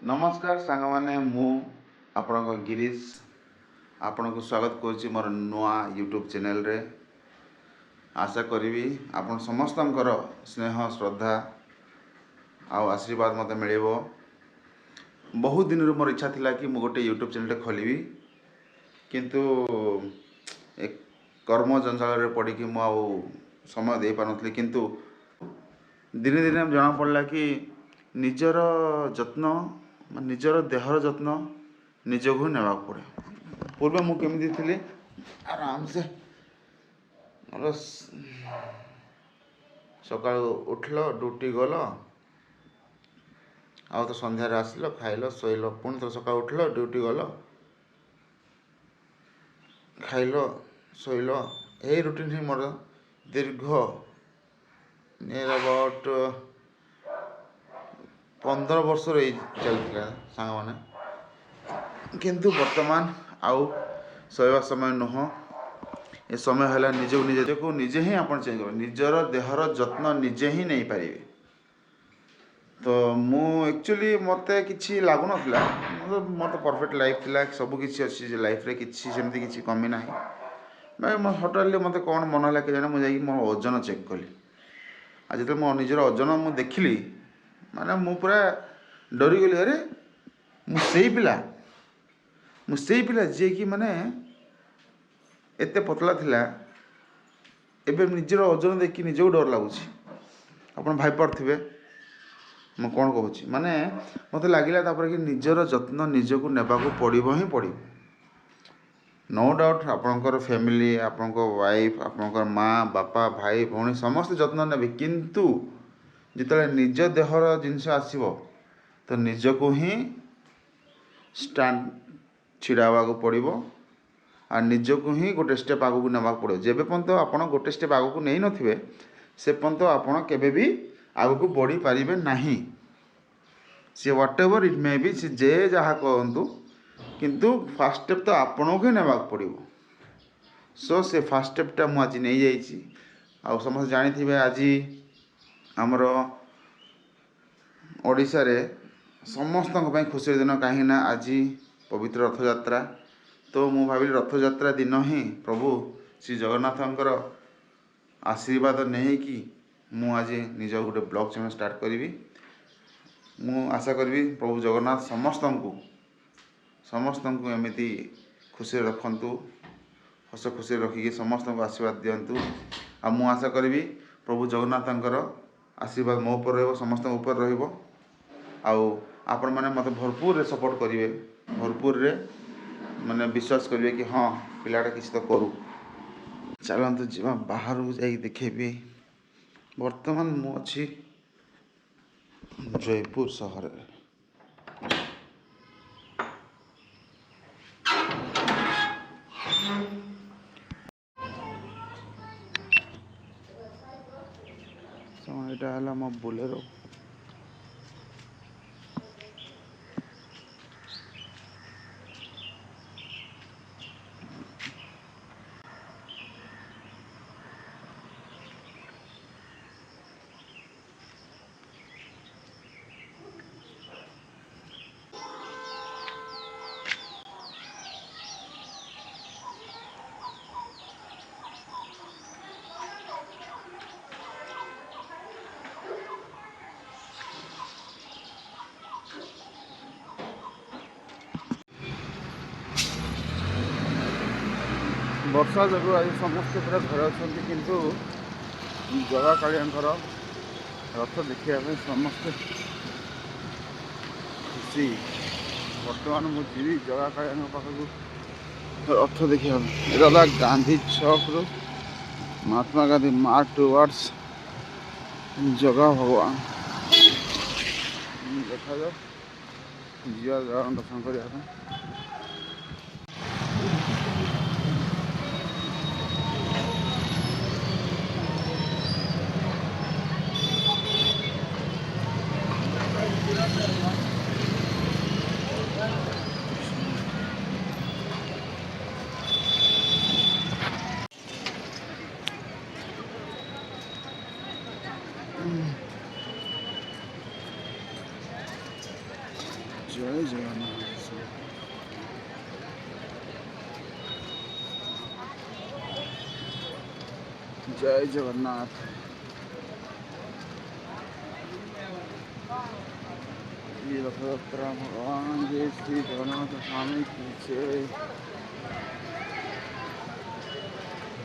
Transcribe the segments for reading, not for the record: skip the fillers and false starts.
नमस्कार सांग मैंने आपण गिरीश आपण को स्वागत करुच्ची मोर नुआ यूट्यूब चैनल रे। आशा करी आपण समस्त स्नेह श्रद्धा आउ आशीर्वाद मत मिल। बहुत दिन मोर इच्छा थिला कि मु गोटे यूट्यूब चैनल खोलि किंतु एक कर्म जंजाल पड़ी कि समय दे पारनथली किंतु दिने दिने जना पड़ला कि निजर जत्न निजर देहर जत्न निजक नेवा पड़े। पूर्व मुझे थी आराम से सका उठल ड्यूटी गल आ तो संध्यार आसल खाइल शोल पुणी तो सका उठल ड्यूटी गल खाइल शोल यही रुटीन ही मोर दीर्घ नियर अबाउट 15 वर्ष चलता सांग मैंने किंतु वर्तमान आउ शोवा समय नुह ए समय है निज को निजे ही आप चेंज कर निजर देहर जत्न निजे ही नहीं पारे। तो मु एक्चुअली मत कि लगुन मत परफेक्ट लाइफ थिला सबकि अच्छी लाइफ रे किसी सेमती किसी कमी ना मैं हटारे मत कौन मन है कि मुझे मो ओजन चेक कली आज जो मो निजर ओजन मु देखिली माने मु पूरा डरीगली। अरे मुझे पिला जी कि माने एते पतला थिला एबे निजर ओजन देखि निजको डर लगुच। आपन भाई पार्थिबे मु कौन कहूँ माने मत लगिला कि निजर जत्न निजको नेबाको पड़िबो ही पड़िबो। नो डाउट आपणकर फैमिली आपणकर वाइफ आपणकर माँ बापा भाई भौणी समस्त जत्न नेबे किंतु जिते निज देहर जिनस आसो तो निजको ही स्टैंड छिड़ावा पड़ो आ निजको ही गोटे स्टेप आगू ना पड़ो। जेबे पर्यंत आप गोटे स्टेप आगू नहीं नथिबे से पर्यंत आपड़ केबे भी आगू बढ़ी पारिबे नहीं। See what ever it may be जे जहाँ कहतु किंतु फास्ट स्टेप तो आपन को ही ना पड़ो। सो से फास्ट स्टेपटा मुझे आज नहीं जाइए आ समस्त जानी आज आमर ओडिशा रे समस्त खुशी दिन कहीं आज पवित्र रथयात्रा। तो मु भाविली रथयात्रा दिन ही प्रभु श्री जगन्नाथंकर आशीर्वाद नहीं कि मु आज निज गोटे ब्लॉग चैनल स्टार्ट करी। मु आशा करी प्रभु जगन्नाथ समस्त एमती खुशी रखंतु हस खुशी रखिकी समस्त आशीर्वाद दिंतु। आ मु आशा करी प्रभु जगन्नाथंकर आशीर्वाद मो ऊपर रहिबो समस्त ऊपर रहिबो। आपण मैंने मत भरपूर रे सपोर्ट करेंगे भरपूर रे माने विश्वास करेंगे कि हाँ पिलाटा किसी तो करू। चलते जा बाहर को जाई देखेबी। वर्तमान मु अच्छी जयपुर सहर यहाँ है मो बोलेरो। वर्षा जो आज समस्ते पूरा घर अच्छा किंतु जगह कालियाकर रथ देखा समस्ते खुशी। बर्तमान मुझे जगह कालिया पाखक रथ देखा इला गांधी छक रु महात्मा गांधी मार्च टुवर्ड्स जगह भगवान देखा जाओ जिया दर्शन करने। जय जगन्नाथ। ये रथ यात्रा भगवान जय श्री जगन्नाथ स्वामी की जय।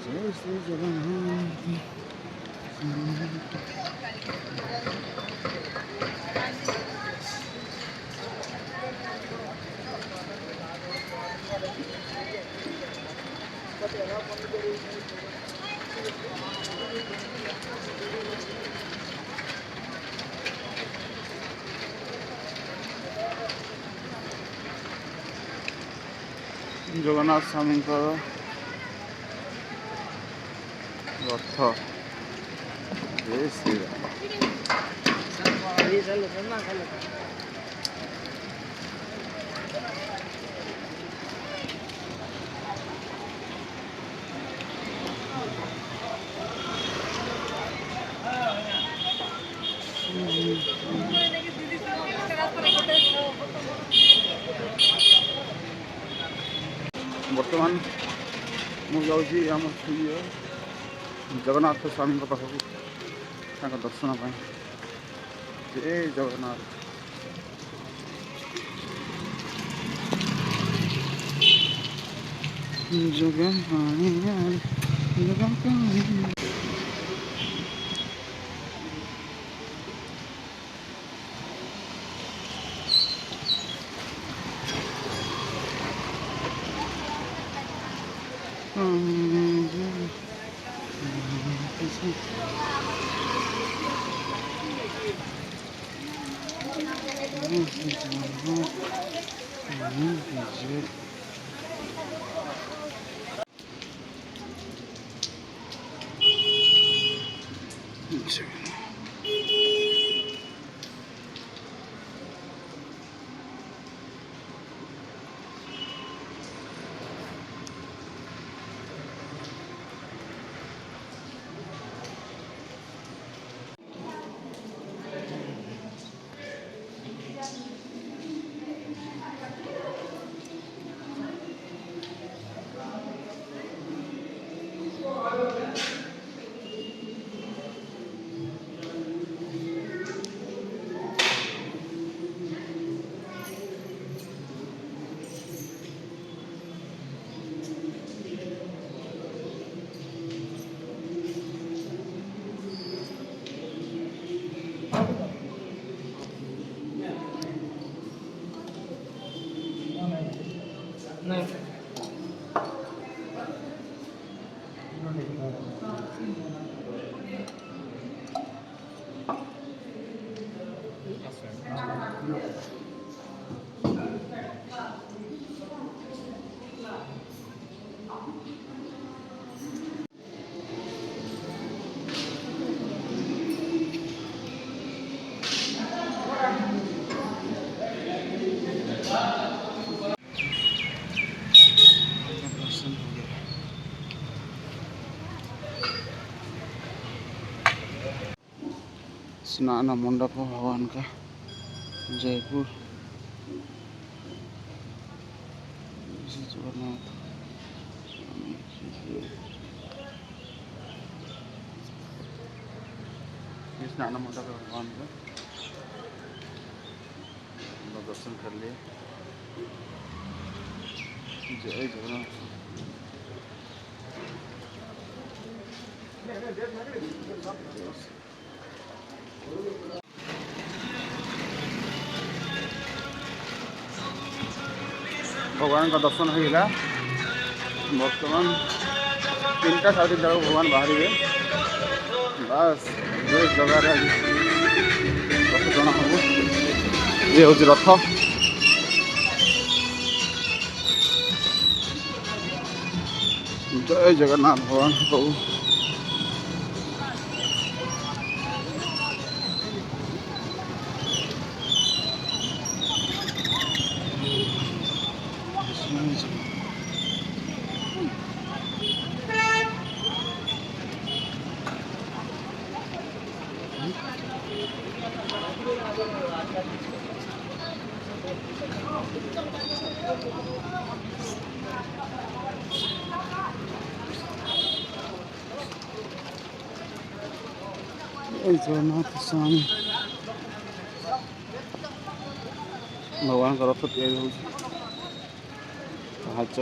जय श्री जगन्नाथ। जगन्नाथ स्वामी रथ जय श्री राम। बर्तमान मुझे आम जगन्नाथ स्वामी पाखक दर्शन पाई। जय जगन्नाथ। स्नान मंडप भगवान का जयपुर। जगन्नाथ स्नान मंडप भगवान का दर्शन कर लिए। जय जगन्नाथ। भगवान का दर्शन हो गला। बर्तमान 3टा 3:30 तक भगवान बाहर बस जो जगह रथ टଣା हम ये हूँ रथ। जय जगन्नाथ भगवान प्रभु। जगन्नाथ स्वामी भगवान का रथ तैयारी होଉଛି पाहाच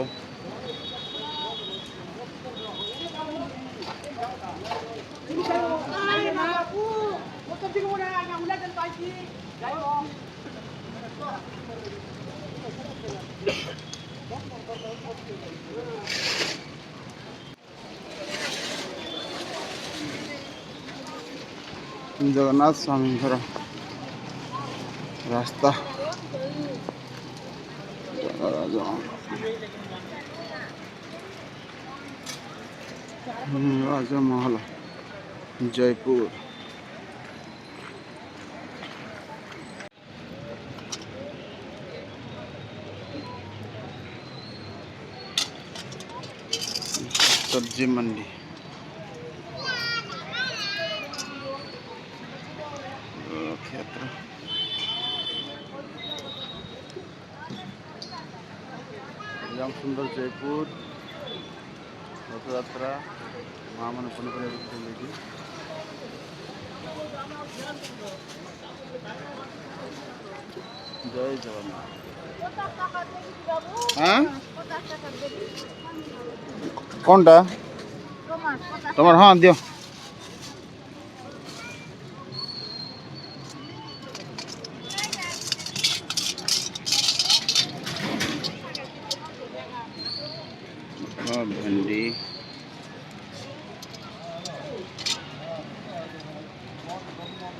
जगन्नाथ स्वामी रास्ता राजमहल जयपुर सब्जी मंडी क्षेत्र सुंदर जयपुर रथयात्रा माँ मन पनीपरिया जय जगन्नाथ कौन टा तुम हाँ दियो भिंडी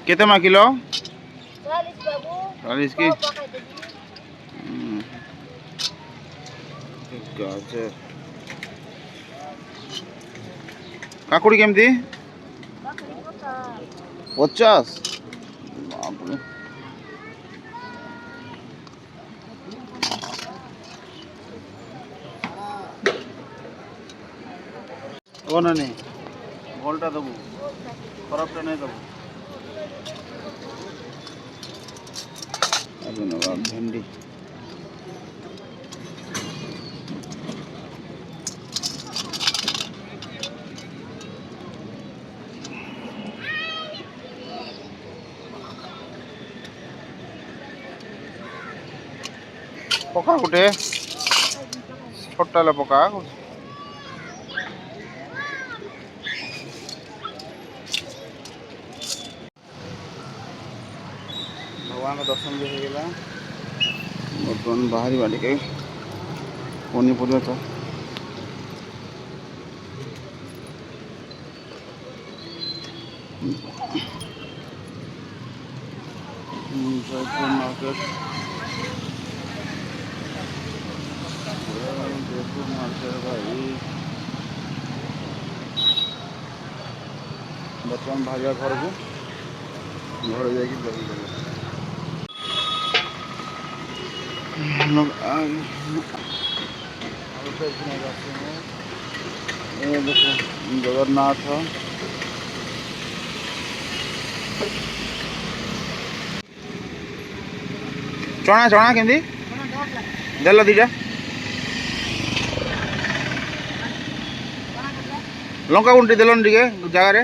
कितना किलो 40 की गाजर काकुड़ी केमती 50 ओ ना नहीं गोलटा दबू खराबटा नहीं दबू भिंडी पका गोटे छोटा पका भगवान का दर्शन भी हो गला बर्तमान बाहरी बाड़ी के पनीपरिया तो जयपुर मार्केट भाई बर्तमान बाहर घर को घर जाकि लोग देखो जगन्नाथ चना चना केमती देल दीटा लंका गुंटी देलन टिके जगार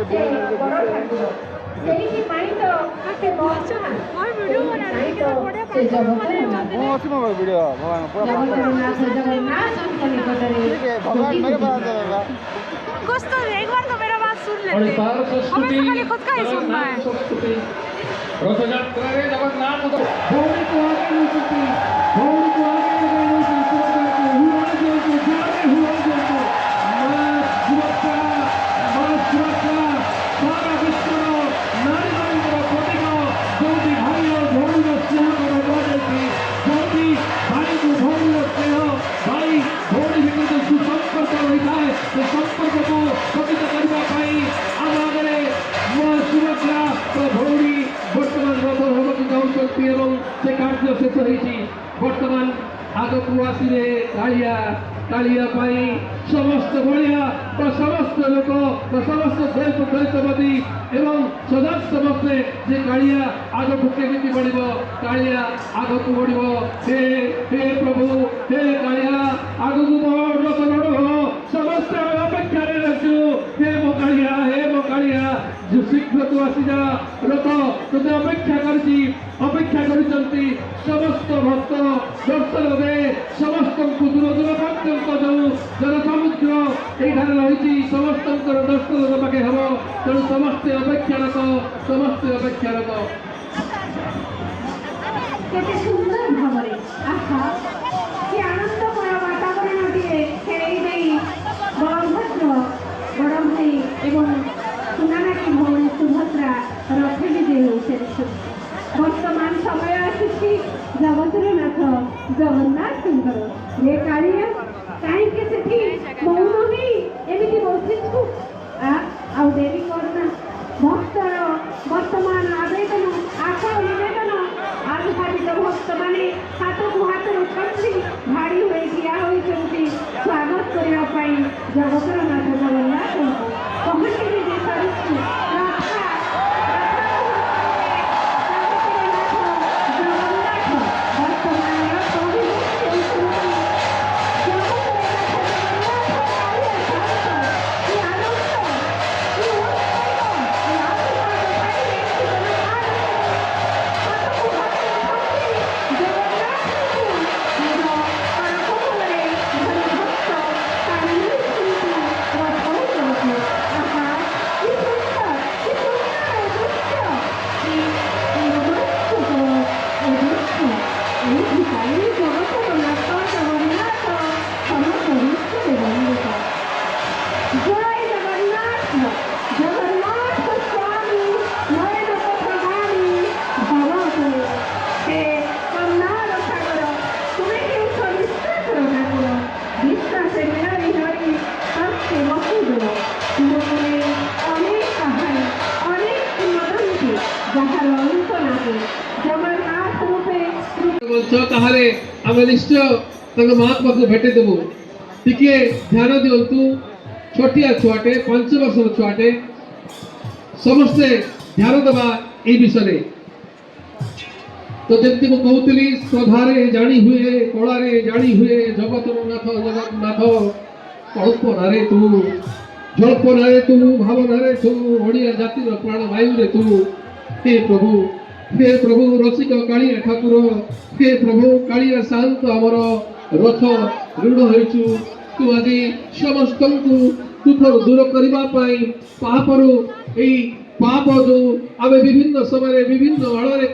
ସେ ବଡ଼ ଠାକୁର ସେଇଥିପାଇଁ ତ ସେ ଜଗତର ନାଥ ଜଗନ୍ନାଥଙ୍କ ନିକଟରେ एक बार तो मेरा बात सुन लेते हमें खाली खुद का ही सुनना है रथयात्रा रे जगन्नाथ भौरी को आगे नहीं सकती भौरी को आगे नहीं सकती हुआ जो जाने हुआ जो मां सुरक्षा सारा विश्व नारी नारी प्रतीक जोटी भाई और भौरी को स्नेह कर बजाती जोटी भाई को भौरी को स्नेह भाई भौरी भितर जो संपर्क होता है तो संपर्क को पतित करवा पाई आम आगे मां सुरक्षा तो भौरी बर्तमान रथ होगा जाऊँगी एवं से कार्य शेष होती बर्तमान आग को आसिले कालिया कालिया पाई समस्त बढ़िया समस्त लोक समस्त द्वैतवादी एवं सदा समस्ते जे कालिया आग को केमी बढ़ कालिया आग को बढ़ हे हे प्रभु हे कालिया आग को बढ़ रथ बढ़ समस्त अपेक्षा रखु हे मो कालिया जो शीघ्र तू आसी जा रथ तुझे अपेक्षा कर समस्त भक्त दर्शन दे समस्त दूर दूर पर्यंत जो जन समुद्र ये रही समस्त दर्शन पाखे हम तेणु समस्ते अपेक्षारत केते सुंदर भावरे आहा कि आनंदमय वातावरणटिए खेळी देई बलभद्र बड़ भाई एवं सुनानाकी भौणी सुभद्रा रथे विजय होते वर्तमान समय आसी जगतर नाथ जगन्नाथ ये कालिया कहीं मौन नहीं एमती बसिछु आउ देरी करना भक्तर वर्तमान आवेदन आशा निवेदन आधारित भक्त मैंने हाथ को हाथ रखी भाड़ी हुए ठिया होती स्वागत करने जगतर नाथ जगन्नाथ कहती आम निश्चय माँ पाक भेटे देवु टिके ध्यान दिंतु छोटिया छुआटे 5 वर्ष छुआटे समस्ते ध्यान देवा ये विषय तो जमी मुझे कहती श्रद्धारे जाणी हुए कलारे जाणी हुए जगतनाथ जगन्नाथ कल्पनारे तू जल्पनारे तू भावनारे तू ओडिया जातिर प्राण वायु तू हे प्रभु रसिक कालिया ठाकुर हे प्रभु कालिया शांत आमर रथ ऋण होइछु तू आज समस्त दुख दूर करने पापरू पाप जो आम विभिन्न समय विभिन्न आड़े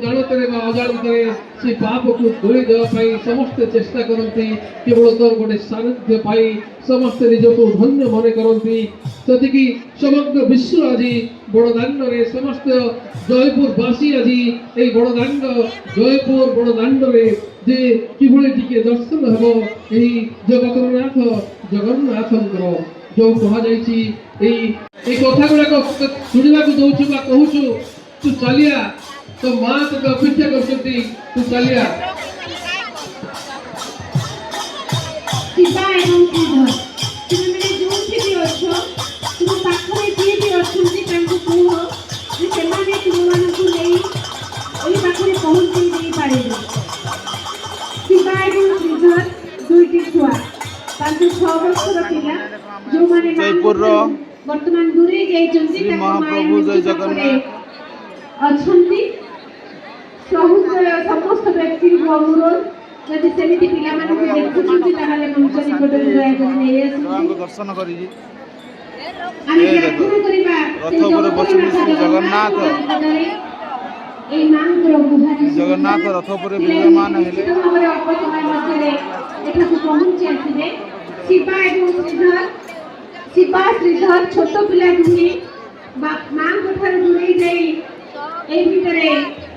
जानते अजाणते से पाप को दूरी देवाई समस्ते चेष्टा करती केवल तोर गोटे सानिध्य पाई समस्ते निजक धन्य मन करती जदिकी समग्र विश्व आज बड़दाण्ड समस्त जयपुरवासी आज ये बड़दाण्ड जयपुर बड़दाण्ड जे किभली टिके दर्शन हम यही जगतनाथ जगन्नाथंकर जो कहुई कथा गुड़ाक शुणा दौचु कहूँ तू चलिया तो माँ तो अपेक्षा कर तू चलिया वर्तमान दूरे ଯାଇଛନ୍ତି ଶ୍ରୀ ତାଙ୍କ ମହାପ୍ରଭୁ ମାୟା ଜୟ ମଞ୍ଚ ପାଖରେ ଜଗନ୍ନାଥ। ଅଛନ୍ତି। ସମସ୍ତ ବ୍ୟକ୍ତିଙ୍କୁ ଅନୁରୋଧ, ଯଦି ସେମିତି ପିଲାମାନଙ୍କୁ ଦେଖୁଛନ୍ତି ତାହେଲେ ମଞ୍ଚ ନିକଟକୁ ଦୟାକରି ନେଇ ଆସନ୍ତୁ। ଜଗାଙ୍କୁ ଦର୍ଶନ କରିକି ଆମେ ଏ ଦେଖ, ପ୍ରାର୍ଥନା କରିବା ରଥ ଉପରେ ବସିଲେ ଶ୍ରୀ ଜଗନ୍ନାଥ। এই ମାଙ୍କର ଗୁହାରି ଜଗନ୍ନାଥ ରଥ ଉପରେ ବିରାଜମାନ ହେଲେ। ନିଶ୍ଚିତ ଭାବରେ ଅଳ୍ପ ସମୟ ମଧ୍ୟରେ ଏଠାକୁ ପହଞ୍ଚି ଆସିବେ। ଶିବା ଏବଂ ଶ୍ରୀଧର ଛୋଟ ପିଲା ଦୁହେଁ ମାଙ୍କ ଠାରୁ ଦୂରେଇ ଯାଇ ଏଇ ଭିତରେ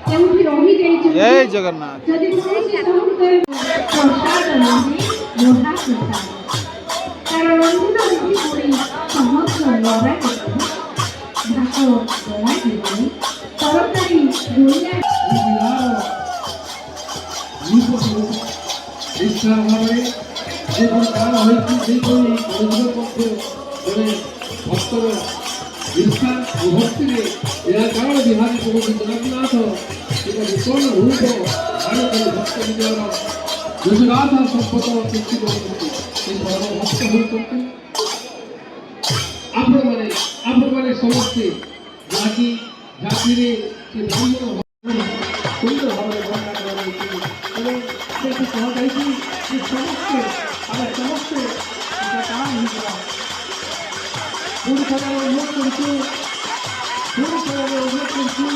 କେଉଁଠି ରହିଯାଇଛନ୍ତି। ଜୟ ଜଗନ୍ନାଥ। ଯଦି କୌଣସି ସହୃଦୟ ପ୍ରସାଦ ନାହିଁ, ମହାପ୍ରସାଦ ତାର ରନ୍ଧନ ବିଧି କରି ସମଗ୍ର ଲଢ଼ା ଭାତ ଦଳା ଯିବନି, ତରକାରୀ ଗୋଳିଆ ନିଷ୍ଠା ଭାବରେ ଯେପରି କାଳ ହୋଇଛି ସେହିପରି ମନ୍ଦିର ମଧ୍ୟ ଜଣେ ଭକ୍ତର ନିଷ୍ଠା ଓ ଭକ୍ତିରେ ଏହା କାଳ ବିହାରୀ ପ୍ରଭୁ ଜଗନ୍ନାଥ ଏକ ନୂତନ ରୂପ ଧାରଣ କରି ଭକ୍ତ ନିଜର ଯୋଜଗାଥା ସମ୍ପଦ ସୃଷ୍ଟି କରୁଛନ୍ତି। ସେ ପରମ ଭକ୍ତ ହେଉଛନ୍ତି ଆପଣମାନେ ସମସ୍ତେ ଜାତି ଜାତିରେ ସେ ବ୍ରାହ୍ମଣ ସୁନ୍ଦର ଭାବରେ ବର୍ଣ୍ଣନା କରାଯାଇଛି ଏବଂ ସେଠି କୁହାଯାଇଛି ଯେ ଆମେ ସମସ୍ତେ କାମ ହେଇଯିବା। ପୁଣି ଥରେ ଆମେ ଉଲ୍ଲେଖ କରୁଛୁ କଥା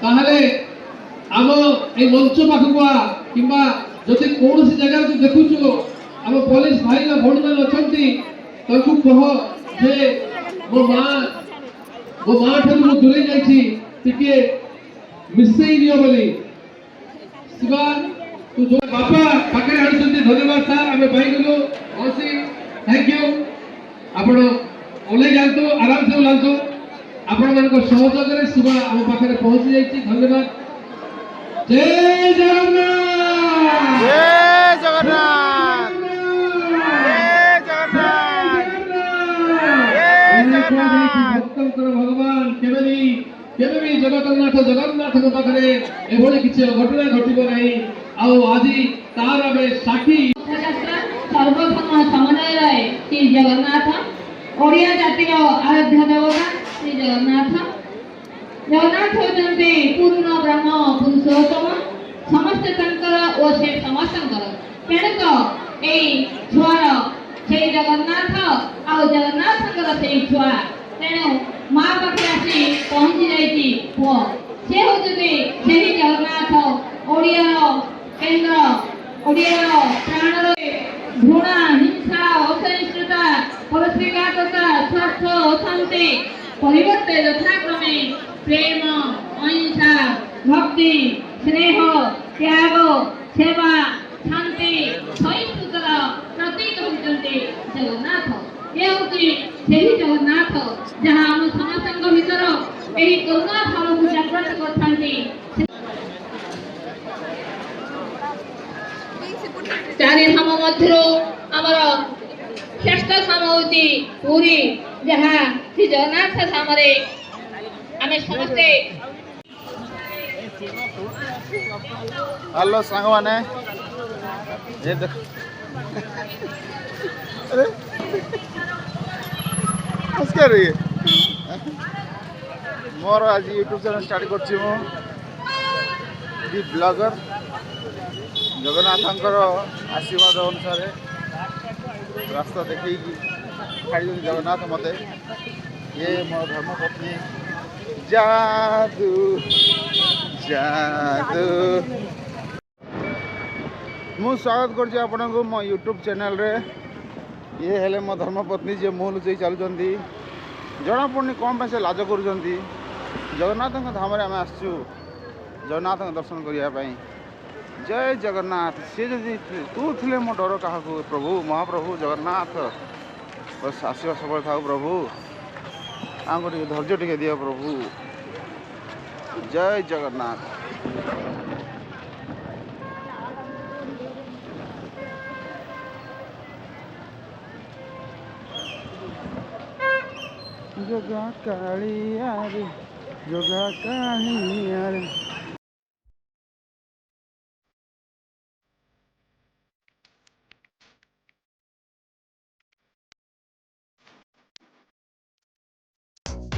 ତାହେଲେ ଆମ এই ମଞ୍ଚ ପାଖକୁ କିମ୍ବା ଯଦି କୌଣସି ଜାଗାରେ ଦେଖୁଛୁ ଆମ ପୋଲିସ ଭାଇ ନା ଭଉଣୀମାନେ ଅଛନ୍ତି ତାଙ୍କୁ କହ ଯେ ମୋ ମା ଠାରୁ ମୁଁ ଦୂରେଇ ଯାଇଛି, ଟିକେ ମିଶେଇ ଦିଅ ବୋଲି। ଶିବା ତୁ ବାପା ପାଖରେ ଆଣିଛନ୍ତି, ଧନ୍ୟବାଦ ସାର୍, ଆମେ ପାଇଗଲୁ। ମାଉସୀ ଥ୍ୟାଙ୍କ ୟୁ। ଆପଣ ଓହ୍ଲେଇ ଯାଆନ୍ତୁ, ଆରାମସେ ଓହ୍ଲାନ୍ତୁ। ଆପଣମାନଙ୍କ ସହଯୋଗରେ ଶିବା ଆମ ପାଖରେ ପହଞ୍ଚି ଯାଇଛି, ଧନ୍ୟବାଦ। ଜୟ ଜଗନ୍ନାଥ। ଜୟ ଜଗନ୍ନାଥ। ଭକ୍ତଙ୍କର ଭଗବାନ କେବେ ବି ଜଗନ୍ନାଥଙ୍କ ପାଖରେ ଏଭଳି କିଛି ଘଟଣା ଘଟିବ ନାହିଁ। ଆଉ ଆଜି ତାର ଆମେ ସାକ୍ଷୀ। ସର୍ବଧର୍ମ ସମନ୍ୱୟ ଶ୍ରୀ ଜଗନ୍ନାଥ, ଓଡ଼ିଆ ଜାତିର ଆରାଧ୍ୟ ଦେବତା ଶ୍ରୀ ଜଗନ୍ନାଥ। ଜଗନ୍ନାଥ ହେଉଛନ୍ତି ପୂର୍ଣ୍ଣ ବ୍ରହ୍ମ ପୁରୁଷୋତ୍ତମ, ସମସ୍ତେ ତାଙ୍କର ଓ ସେ ସମସ୍ତଙ୍କର। ତେଣୁକ ଏଇ ଛୁଆର ସେଇ ଜଗନ୍ନାଥ ଆଉ ଜଗନ୍ନାଥଙ୍କର ସେଇ ଛୁଆ, ତେଣୁ ମା ପାଖରେ ଆସି ପହଞ୍ଚି ଯାଇଛି ପୁଅ। ସେ ହେଉଛନ୍ତି ସେହି ଜଗନ୍ନାଥ, ଓଡ଼ିଆର କେନ୍ଦ୍ର, ଓଡ଼ିଆର ପ୍ରାଣର। ଘୃଣା, ହିଂସା, ଅସହିଷ୍ଣୁତା, ପରଶ୍ରୀଘାତତା, ସ୍ୱାର୍ଥ, ଅଶାନ୍ତି ପରିବର୍ତ୍ତେ ଯଥାକ୍ରମେ ପ୍ରେମ, ଅହିଂସା, ଭକ୍ତି, ସ୍ନେହ, ତ୍ୟାଗ, ସେବା, ଶାନ୍ତି, ସହିଷ୍ଣୁତାର ପ୍ରତୀକ ହେଉଛନ୍ତି ଜଗନ୍ନାଥ। ଏ ହେଉଛି ସେହି ଜଗନ୍ନାଥ ଯାହା ଆମ ସମସ୍ତଙ୍କ ଭିତର ଏହି କରୁଣା ଭାବକୁ ଜାଗ୍ରତ କରିଥାନ୍ତି। ଚାରି ଧାମ ମଧ୍ୟରୁ ଆମର ଶ୍ରେଷ୍ଠ ଧାମ ହେଉଛି ପୁରୀ, ଯାହା ଶ୍ରୀ ଜଗନ୍ନାଥ ଧାମରେ ଆମେ ସମସ୍ତେ। ହ୍ୟାଲୋ ସାଙ୍ଗମାନେ, ଏ ଦେଖ ନମସ୍କାର। ମୋର ଆଜି ୟୁଟ୍ୟୁବ୍ ଚ୍ୟାନେଲ୍ ଷ୍ଟାର୍ଟ କରିଛି ମୁଁ, ଦି ବ୍ଲଗର। ଜଗନ୍ନାଥଙ୍କର ଆଶୀର୍ବାଦ ଅନୁସାରେ ରାସ୍ତା ଦେଖେଇକି ଛାଡ଼ିଛନ୍ତି ଜଗନ୍ନାଥ ମୋତେ। ଇଏ ମୋ ଧର୍ମପତ୍ନୀ ଯାଦୁ ଯାଦୁ। ମୁଁ ସ୍ୱାଗତ କରୁଛି ଆପଣଙ୍କୁ ମୋ ୟୁଟ୍ୟୁବ୍ ଚ୍ୟାନେଲ୍ରେ। ଇଏ ହେଲେ ମୋ ଧର୍ମପତ୍ନୀ, ଯିଏ ମୁହଁ ଲୁଚେଇ ଚାଲୁଛନ୍ତି। ଜଣାପଡ଼ୁନି କ'ଣ ପାଇଁ ସେ ଲାଜ କରୁଛନ୍ତି। ଜଗନ୍ନାଥଙ୍କ ଧାମରେ ଆମେ ଆସିଛୁ ଜଗନ୍ନାଥଙ୍କ ଦର୍ଶନ କରିବା ପାଇଁ। ଜୟ ଜଗନ୍ନାଥ। ସିଏ ଯଦି ତୁ ଥିଲେ ମୋ ଡର କାହାକୁ, ପ୍ରଭୁ ମହାପ୍ରଭୁ ଜଗନ୍ନାଥ। ବସ୍ ଆସିବା ସବୁବେଳେ ଥାଉ ପ୍ରଭୁ। ଆମକୁ ଟିକେ ଧୈର୍ଯ୍ୟ ଟିକେ ଦିଅ ପ୍ରଭୁ। ଜୟ ଜଗନ୍ନାଥ। ଜଗା କାଳିଆରେ ଜଗା କାଳିଆରେ